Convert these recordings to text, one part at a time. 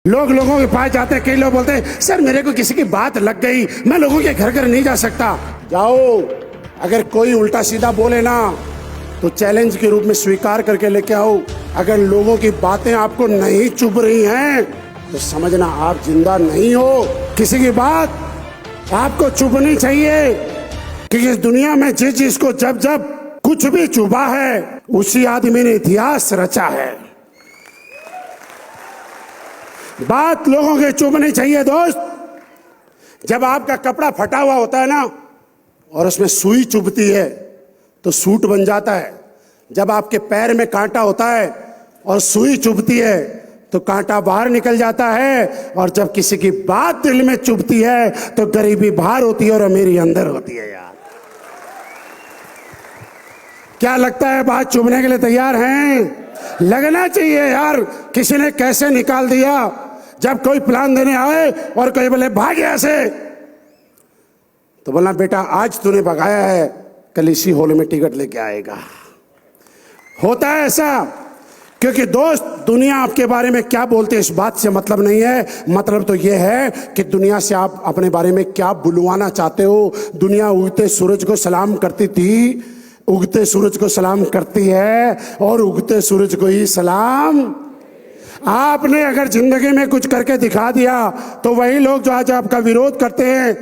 लोगों के पास जाते हैं, कई लोग बोलते हैं सर मेरे को किसी की बात लग गई, मैं लोगों के घर घर नहीं जा सकता। जाओ, अगर कोई उल्टा सीधा बोले ना तो चैलेंज के रूप में स्वीकार करके लेके आओ। अगर लोगों की बातें आपको नहीं चुभ रही हैं तो समझना आप जिंदा नहीं हो। किसी की बात आपको चुभनी चाहिए, क्योंकि इस दुनिया में जिस जिसको जब जब कुछ भी चुभा है उसी आदमी ने इतिहास रचा है। बात लोगों के चुभनी चाहिए दोस्त। जब आपका कपड़ा फटा हुआ होता है ना और उसमें सुई चुभती है तो सूट बन जाता है। जब आपके पैर में कांटा होता है और सुई चुभती है तो कांटा बाहर निकल जाता है। और जब किसी की बात दिल में चुभती है तो गरीबी बाहर होती है और अमीरी अंदर होती है। यार क्या लगता है, बात चुभने के लिए तैयार हैं? लगना चाहिए यार। किसी ने कैसे निकाल दिया, जब कोई प्लान देने आए और कोई बोले भाग यहाँ से, तो बोलना बेटा आज तूने भगाया है, कल इसी हॉल में टिकट लेके आएगा। होता है ऐसा, क्योंकि दोस्त दुनिया आपके बारे में क्या बोलते हैं इस बात से मतलब नहीं है। मतलब तो यह है कि दुनिया से आप अपने बारे में क्या बुलवाना चाहते हो। दुनिया उगते सूरज को सलाम करती थी, उगते सूरज को सलाम करती है और उगते सूरज को ही सलाम। आपने अगर जिंदगी में कुछ करके दिखा दिया तो वही लोग जो आज आपका विरोध करते हैं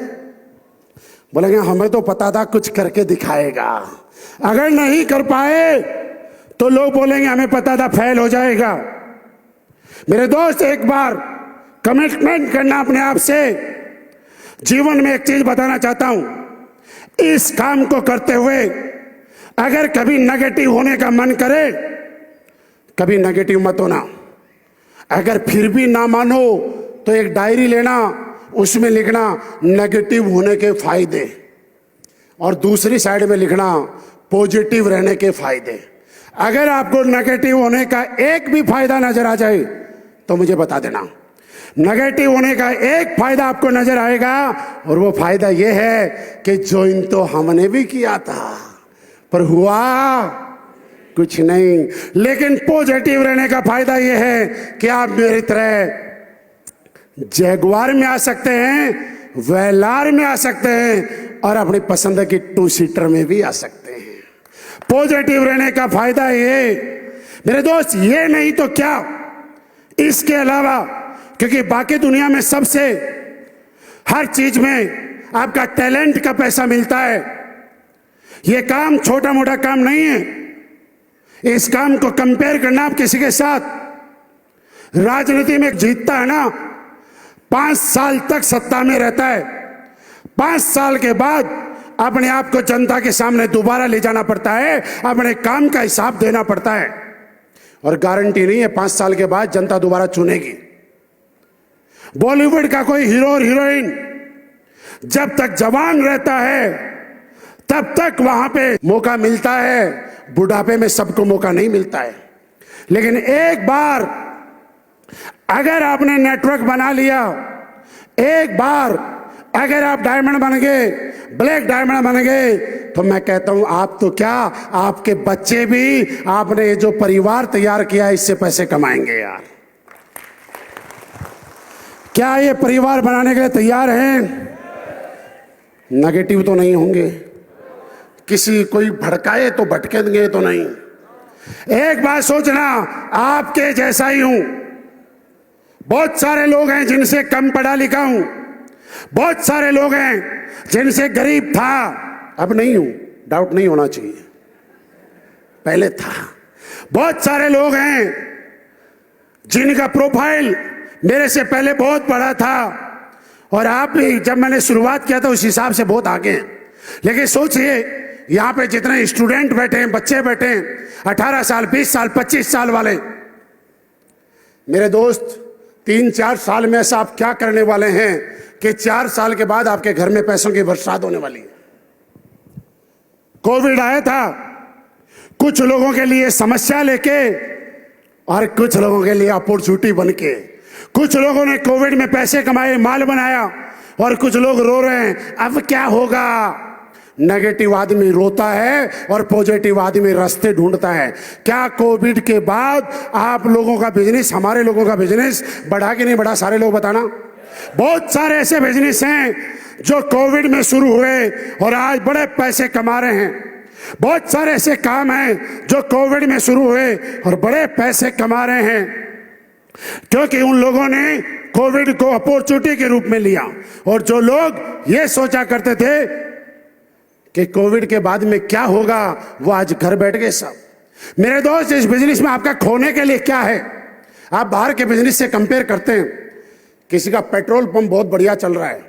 बोलेंगे हमें तो पता था कुछ करके दिखाएगा। अगर नहीं कर पाए तो लोग बोलेंगे हमें पता था फेल हो जाएगा। मेरे दोस्त एक बार कमिटमेंट करना अपने आप से। जीवन में एक चीज बताना चाहता हूं, इस काम को करते हुए अगर कभी नेगेटिव होने का मन करे, कभी नेगेटिव मत होना। अगर फिर भी ना मानो तो एक डायरी लेना, उसमें लिखना नेगेटिव होने के फायदे और दूसरी साइड में लिखना पॉजिटिव रहने के फायदे। अगर आपको नेगेटिव होने का एक भी फायदा नजर आ जाए तो मुझे बता देना। नेगेटिव होने का एक फायदा आपको नजर आएगा और वो फायदा ये है कि ज्वाइन तो हमने भी किया था पर हुआ कुछ नहीं। लेकिन पॉजिटिव रहने का फायदा यह है कि आप मेरी तरह जैगुआर में आ सकते हैं, वेलार में आ सकते हैं और अपनी पसंद की टू सीटर में भी आ सकते हैं। पॉजिटिव रहने का फायदा ये मेरे दोस्त, ये नहीं तो क्या, इसके अलावा, क्योंकि बाकी दुनिया में सबसे हर चीज में आपका टैलेंट का पैसा मिलता है। ये काम छोटा मोटा काम नहीं है। इस काम को कंपेयर करना आप किसी के साथ, राजनीति में जीतता है ना 5 साल तक सत्ता में रहता है, 5 साल के बाद अपने आप को जनता के सामने दोबारा ले जाना पड़ता है, अपने काम का हिसाब देना पड़ता है और गारंटी नहीं है 5 साल के बाद जनता दोबारा चुनेगी। बॉलीवुड का कोई हीरो और हीरोइन जब तक जवान रहता है तब तक वहां पे मौका मिलता है, बुढ़ापे में सबको मौका नहीं मिलता है। लेकिन एक बार अगर आपने नेटवर्क बना लिया, एक बार अगर आप डायमंड बन गए, ब्लैक डायमंड बन गए, तो मैं कहता हूं आप तो क्या, आपके बच्चे भी आपने जो परिवार तैयार किया इससे पैसे कमाएंगे। यार क्या ये परिवार बनाने के लिए तैयार हैं? नेगेटिव तो नहीं होंगे, किसी कोई भड़काए तो भटकेंगे तो नहीं। एक बात सोचना, आपके जैसा ही हूं। बहुत सारे लोग हैं जिनसे कम पढ़ा लिखा हूं, बहुत सारे लोग हैं जिनसे गरीब था, अब नहीं हूं, डाउट नहीं होना चाहिए, पहले था। बहुत सारे लोग हैं जिनका प्रोफाइल मेरे से पहले बहुत बड़ा था और आप भी जब मैंने शुरुआत किया था उस हिसाब से बहुत आगे हैं। लेकिन सोचिए यहां पे जितने स्टूडेंट बैठे हैं, बच्चे बैठे हैं, 18 साल, 20 साल, 25 साल वाले, मेरे दोस्त 3-4 साल में ऐसा आप क्या करने वाले हैं कि 4 साल के बाद आपके घर में पैसों की बरसात होने वाली है। कोविड आया था कुछ लोगों के लिए समस्या लेके और कुछ लोगों के लिए अपॉर्चुनिटी बन के। कुछ लोगों ने कोविड में पैसे कमाए, माल बनाया और कुछ लोग रो रहे हैं अब क्या होगा। नेगेटिव आदमी रोता है और पॉजिटिव आदमी रास्ते ढूंढता है। क्या कोविड के बाद आप लोगों का बिजनेस, हमारे लोगों का बिजनेस बढ़ा कि नहीं बढ़ा? सारे लोग बताना। बहुत सारे ऐसे बिजनेस हैं जो कोविड में शुरू हुए और आज बड़े पैसे कमा रहे हैं। बहुत सारे ऐसे काम हैं जो कोविड में शुरू हुए और बड़े पैसे कमा रहे हैं, क्योंकि उन लोगों ने कोविड को अपॉर्चुनिटी के रूप में लिया। और जो लोग ये सोचा करते थे कि कोविड के बाद में क्या होगा, वो आज घर बैठ गए सब। मेरे दोस्त, इस बिजनेस में आपका खोने के लिए क्या है? आप बाहर के बिजनेस से कंपेयर करते हैं, किसी का पेट्रोल पंप बहुत बढ़िया चल रहा है,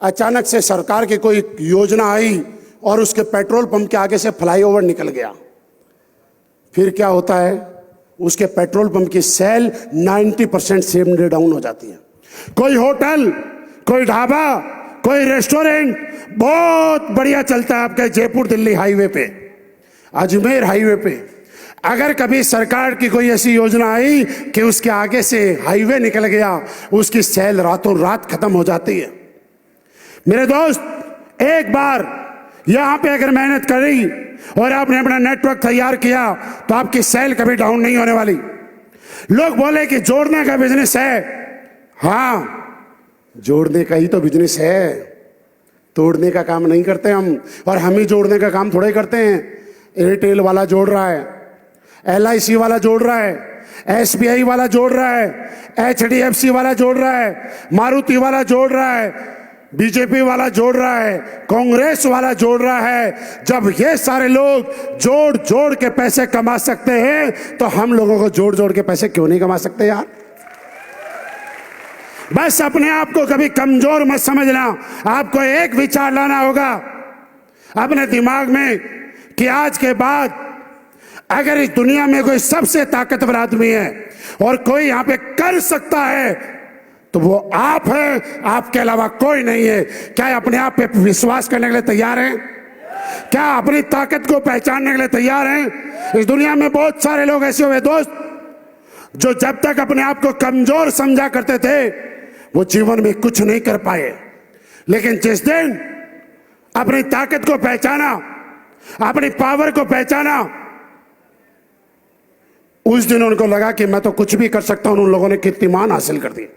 अचानक से सरकार की कोई योजना आई और उसके पेट्रोल पंप के आगे से फ्लाईओवर निकल गया। फिर क्या होता है? उसके पेट्रोल पंप की सेल 90% सेम डे डाउन हो जाती है। कोई होटल, कोई ढाबा, कोई रेस्टोरेंट बहुत बढ़िया चलता है आपके जयपुर दिल्ली हाईवे पे, अजमेर हाईवे पे। अगर कभी सरकार की कोई ऐसी योजना आई कि उसके आगे से हाईवे निकल गया, उसकी सेल रातों रात खत्म हो जाती है। मेरे दोस्त, एक बार यहां पे अगर मेहनत करी और आपने अपना नेटवर्क तैयार किया तो आपकी सेल कभी डाउन नहीं होने वाली। लोग बोले कि जोड़ने का बिजनेस है। हाँ, जोड़ने का ही तो बिजनेस है, तोड़ने का काम नहीं करते हम। और हम ही जोड़ने का काम थोड़े करते हैं। एयरटेल वाला जोड़ रहा है, LIC वाला जोड़ रहा है, SBI वाला जोड़ रहा है, HDFC वाला जोड़ रहा है, मारुति वाला जोड़ रहा है, बीजेपी वाला जोड़ रहा है, कांग्रेस वाला जोड़ रहा है। जब ये सारे लोग जोड़ जोड़ के पैसे कमा सकते हैं तो हम लोगों को जोड़ जोड़ के पैसे क्यों नहीं कमा सकते यार? बस अपने आप को कभी कमजोर मत समझना। आपको एक विचार लाना होगा अपने दिमाग में कि आज के बाद अगर इस दुनिया में कोई सबसे ताकतवर आदमी है और कोई यहां पे कर सकता है तो वो आप हैं, आपके अलावा कोई नहीं है। क्या अपने आप पे विश्वास करने के लिए तैयार हैं? क्या अपनी ताकत को पहचानने के लिए तैयार हैं? इस दुनिया में बहुत सारे लोग ऐसे हुए दोस्त जो जब तक अपने आप को कमजोर समझा करते थे वो जीवन में कुछ नहीं कर पाए, लेकिन जिस दिन अपनी ताकत को पहचाना, अपनी पावर को पहचाना, उस दिन उनको लगा कि मैं तो कुछ भी कर सकता हूं। उन लोगों ने कीर्तिमान हासिल कर दी।